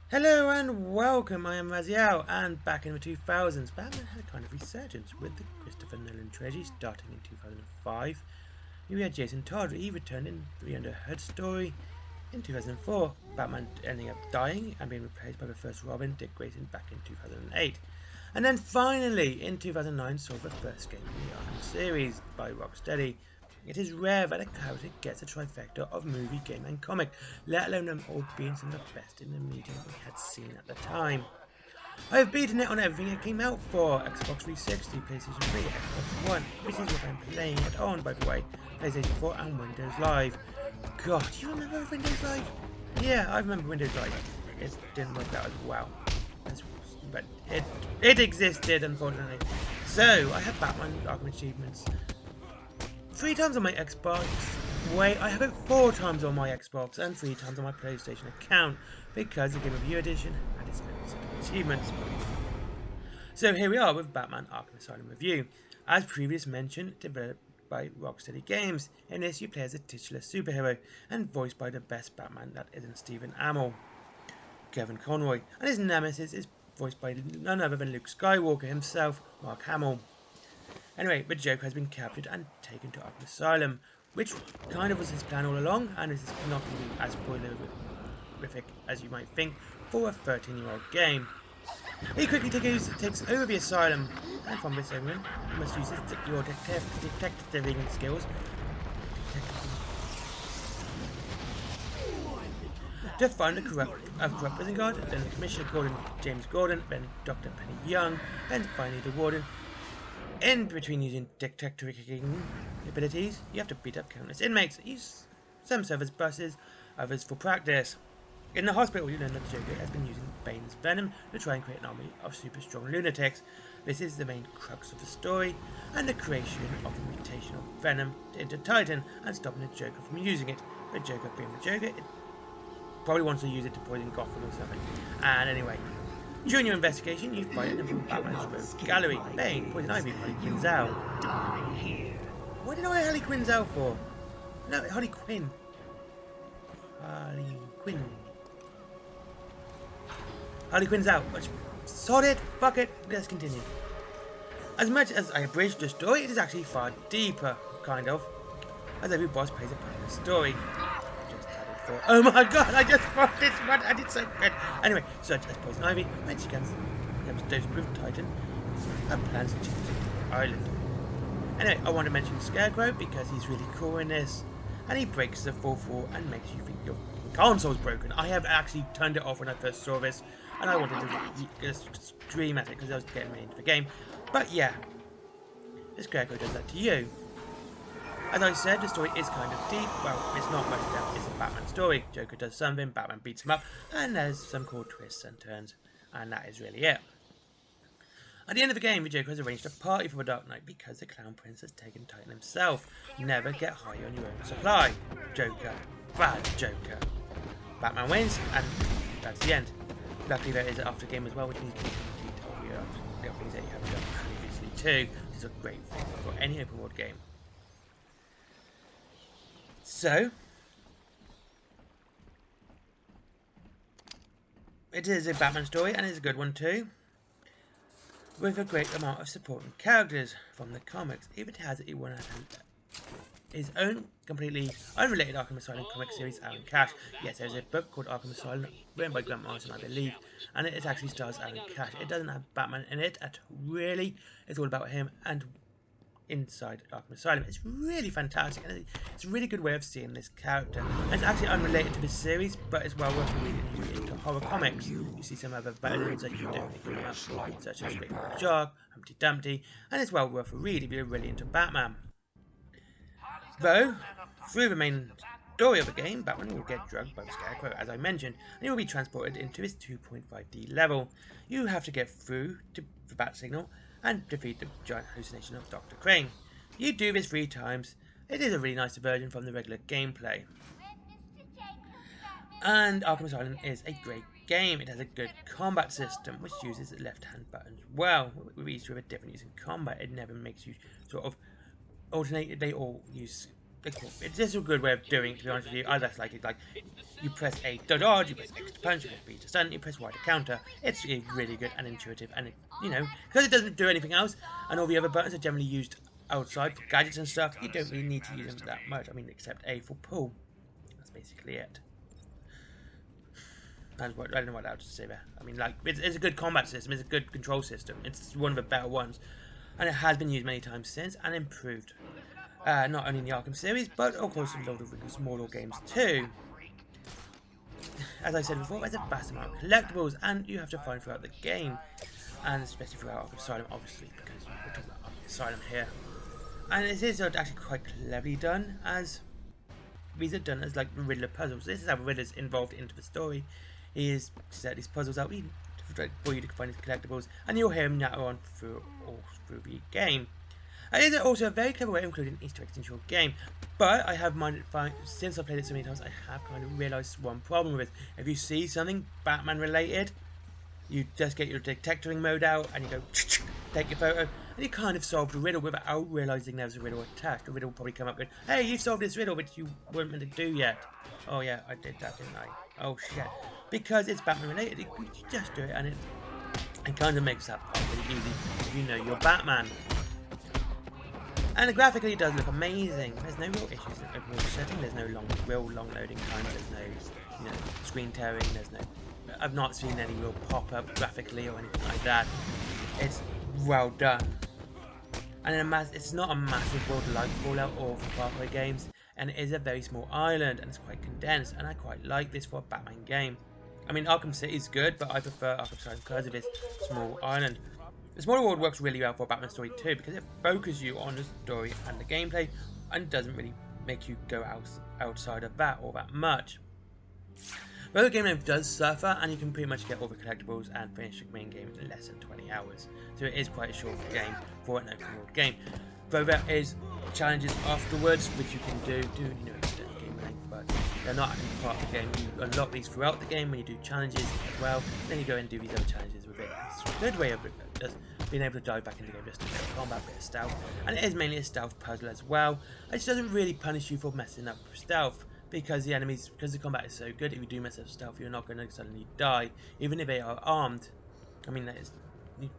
Hello and welcome, I am Raziel, and back in the 2000s, Batman had a kind of resurgence with the Christopher Nolan trilogy starting in 2005. We had Jason Todd, he returned in the Under Hood story. In 2004, Batman ending up dying and being replaced by the first Robin, Dick Grayson, back in 2008. And then finally, in 2009, saw the first game in the Arkham series by Rocksteady. It is rare that a character gets a trifecta of movie, game and comic, let alone them all being some of the best in the medium we had seen at the time. I have beaten it on everything it came out for: Xbox 360, PlayStation 3, Xbox One. This is what I'm playing it on, by the way: PlayStation 4 and Windows Live. God, do you remember Windows Live? Yeah, I remember Windows Live. It didn't work out as well. But it existed, unfortunately. So, I have Batman Arkham achievements 3 times on my Xbox. Wait, I have it 4 times on my Xbox and 3 times on my PlayStation account because the Game Review Edition had its own achievements. So here we are with Batman Arkham Asylum review. As previously mentioned, developed by Rocksteady Games. In this, you play as a titular superhero and voiced by the best Batman that isn't Stephen Amell, Kevin Conroy, and his nemesis is voiced by none other than Luke Skywalker himself, Mark Hamill. Anyway, the Joker has been captured and taken to Arkham Asylum, which kind of was his plan all along, and this is not going to be as spoilerific as you might think for a 13-year-old game. He quickly takes over the asylum, and from this moment, you must use your detective skills to find a corrupt prison guard, then Commissioner James Gordon, then Dr. Penny Young, and finally the Warden. In between using detective abilities, you have to beat up countless inmates. Some serve as buses, others for practice. In the hospital, you learn that the Joker has been using Bane's venom to try and create an army of super strong lunatics. This is the main crux of the story, and the creation of the mutation of venom into Titan and stopping the Joker from using it. The Joker being the Joker, it probably wants to use it to poison Gotham or something. And anyway, during your investigation, you find it in Batman's Rogue Gallery. Bane, Poison Ivy, Harley Quinzel. What did I Harley Quinzel for? No, Harley Quinn. Harley Quinn. Harley Quinzel. Sod it. Fuck it. Let's continue. As much as I abridged the story, it is actually far deeper, kind of, as every boss plays a part in the story. Oh my god, I just fought this one and it's so good. Anyway, such as Poison Ivy, when she becomes dosed with Titan, and plans to change the island. Anyway, I want to mention Scarecrow because he's really cool in this, and he breaks the 4-4 and makes you think your console's broken. I have actually turned it off when I first saw this, and I wanted to stream at it because I was getting me into the game. But yeah, the Scarecrow does that to you. As I said, the story is kind of deep. Well, it's not much depth, it's a Batman story. Joker does something, Batman beats him up, and there's some cool twists and turns, and that is really it. At the end of the game, the Joker has arranged a party for the Dark Knight because the Clown Prince has taken Titan himself. Never get high on your own supply. Joker. Bad Joker. Batman wins, and that's the end. Luckily, there is an after game as well, which means you can tell you the things that you have done previously too. Which is a great thing for any open world game. So, it is a Batman story, and it's a good one too, with a great amount of supporting characters from the comics. Even has his own completely unrelated Arkham Asylum comic series, Aaron Cash. Yes, there's a book called Arkham Asylum, written by Grant Morrison, I believe, and it actually stars Aaron Cash. It doesn't have Batman in it at really. It's all about him and inside Arkham Asylum. It's really fantastic, and it's a really good way of seeing this character. And it's actually unrelated to this series, but it's well worth reading if you're into horror comics. You see some other villains that you definitely come up, such as Great White Shark, Humpty Dumpty, and it's well worth a read if you're really into Batman. Though, through the main story of the game, Batman will get drugged by the Scarecrow, as I mentioned, and he will be transported into his 2.5D level. You have to get through to the Bat Signal and defeat the giant hallucination of Dr. Crane. You do this 3 times. It is a really nice diversion from the regular gameplay. And Arkham Asylum is a great game. It has a good combat system, which uses the left-hand buttons well. With each with a different use in combat, it never makes you sort of alternate. They all use It's just a good way of doing it, to be honest with you. I just like it. Like, you press A to dodge, you press X to punch, you press B to stun, you press Y to counter. It's really good and intuitive, and it, because it doesn't do anything else, and all the other buttons are generally used outside for gadgets and stuff, you don't really need to use them that much. I mean, except A for pull. That's basically it. I don't know what else to say there. I mean, like, it's a good combat system, it's a good control system, it's one of the better ones, and it has been used many times since and improved. Not only in the Arkham series, but of course in a lot of smaller games too. As I said before, there's a vast amount of collectibles, and you have to find throughout the game, and especially throughout Arkham Asylum, obviously, because we're talking about Arkham Asylum here. And it is actually quite cleverly done, as these are done as like Riddler puzzles. This is how Riddler's involved into the story. He is set these puzzles out for you to find his collectibles, and you'll hear him natter on through the game. And it is also a very clever way of including Easter eggs into your game. But I have since I've played it so many times, I have kind of realised one problem with it. If you see something Batman related, you just get your detectoring mode out and you go take your photo, and you kind of solve the riddle without realising there's a riddle attached. The riddle will probably come up with, hey, you've solved this riddle, which you weren't meant to do yet. Oh yeah, I did that, didn't I? Oh shit. Because it's Batman related, you just do it, and it kind of makes that part really easy if you know you're Batman. And graphically it does look amazing. There's no real issues in overall setting. There's no real long loading times. There's no screen tearing. I've not seen any real pop-up graphically or anything like that. It's well done. And it's not a massive world like Fallout or Far Cry games, and it is a very small island, and it's quite condensed, and I quite like this for a Batman game. I mean, Arkham City is good, but I prefer Arkham Asylum because of its small island. The smaller world works really well for a Batman story too, because it focuses you on the story and the gameplay, and doesn't really make you go outside of that all that much. Though the game mode does suffer, and you can pretty much get all the collectibles and finish the main game in less than 20 hours. So it is quite a short game for an open world game. Though there is challenges afterwards, which you can do extend game length, but they're not actually part of the game. You unlock these throughout the game when you do challenges as well. Then you go and do these other challenges with it. It's a good way of just being able to dive back into the game, just a bit of combat, a bit of stealth, and it is mainly a stealth puzzle as well. It doesn't really punish you for messing up stealth, because the combat is so good. If you do mess up stealth, you're not going to suddenly die, even if they are armed. I mean,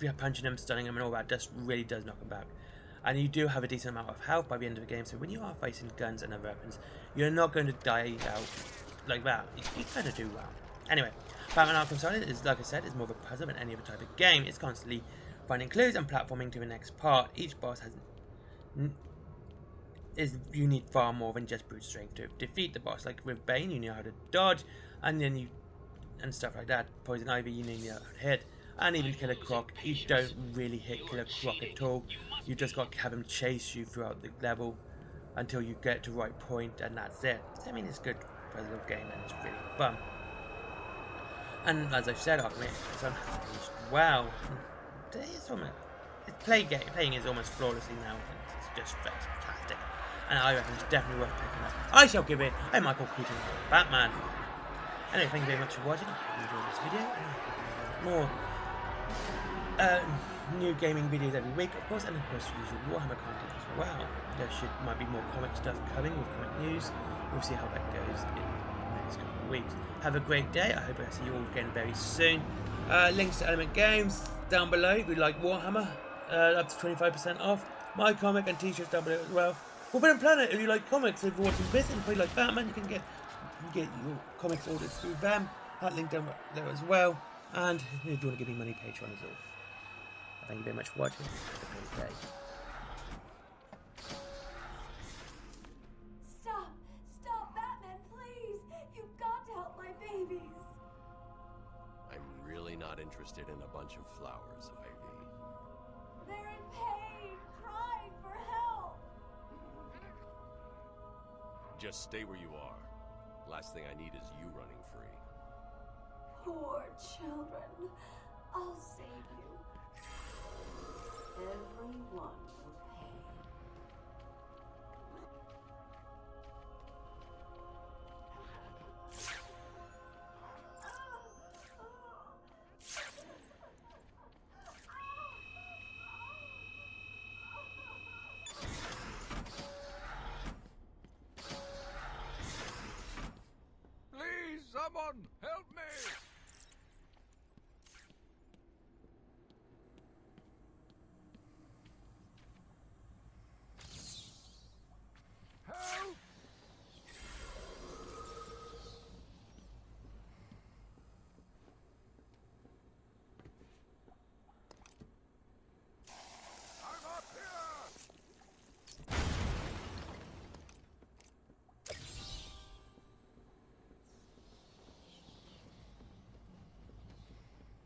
you're punching them, stunning them, and all that just really does knock them back. And you do have a decent amount of health by the end of the game, so when you are facing guns and other weapons, you're not going to die out like that. You kind of do well. Anyway, Batman Arkham Asylum is, like I said, is more of a puzzle than any other type of game. It's constantly finding clues and platforming to the next part. Each boss you need far more than just brute strength to defeat the boss. Like with Bane, you know how to dodge, and stuff like that. Poison Ivy, you know how to hit, and even Killer Croc, you don't really hit Killer Croc at all. You just got to have him chase you throughout the level until you get to the right point, and that's it. I mean, it's a good puzzle game, and it's really fun. And as I've said, Arkham Asylum has aged well. Playing is almost flawlessly now, and it's just fantastic. And I reckon it's definitely worth picking up. I shall give it a Michael Keaton Batman. Anyway, thank you very much for watching. I hope you enjoyed this video. More new gaming videos every week, of course, and of course usual Warhammer content as well. There might be more comic stuff coming with comic news. We'll see how that goes in the next couple of weeks. Have a great day. I hope I see you all again very soon. Links to Element Games down below if you like Warhammer, up to 25% off. My comic and t-shirts down below as well. Forbidden Planet, if you like comics, if you're watching this and if you like Batman, you can get your comics ordered through them. That link down there as well. And if you want to give me money, Patreon is all. Thank you very much for watching. Have a great day. Stop, Batman, please! You've got to help my babies! I'm really not interested in a bunch of flowers, Ivy. They're in pain, crying for help! Just stay where you are. Last thing I need is you running free. Poor children. I'll save you. Everyone will pay. Someone help me! Help! I'm up here!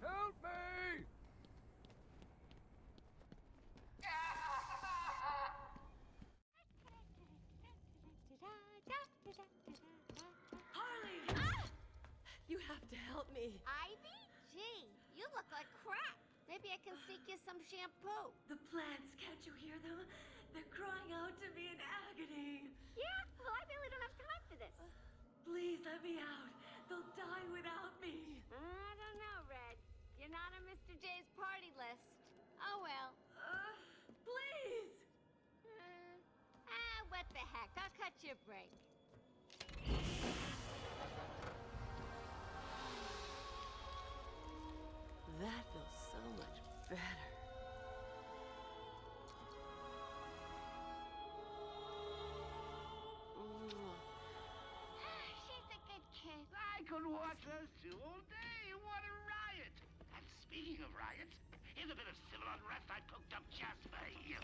Help me! Harley! You have to help me. Ivy? Gee, you look like crap. Maybe I can sneak you some shampoo. The plants, can't you hear them? They're crying out to me in agony. Yeah? Well, I really don't have time for this. Please let me out. They'll die without me. I don't know, Red. You're not on Mr. J's party list. Oh, well. Please! What the heck? I'll cut you a break. That feels so much better. She's a good kid. I could watch those two all day. What a riot! And speaking of riots, here's a bit of civil unrest I cooked up just for you.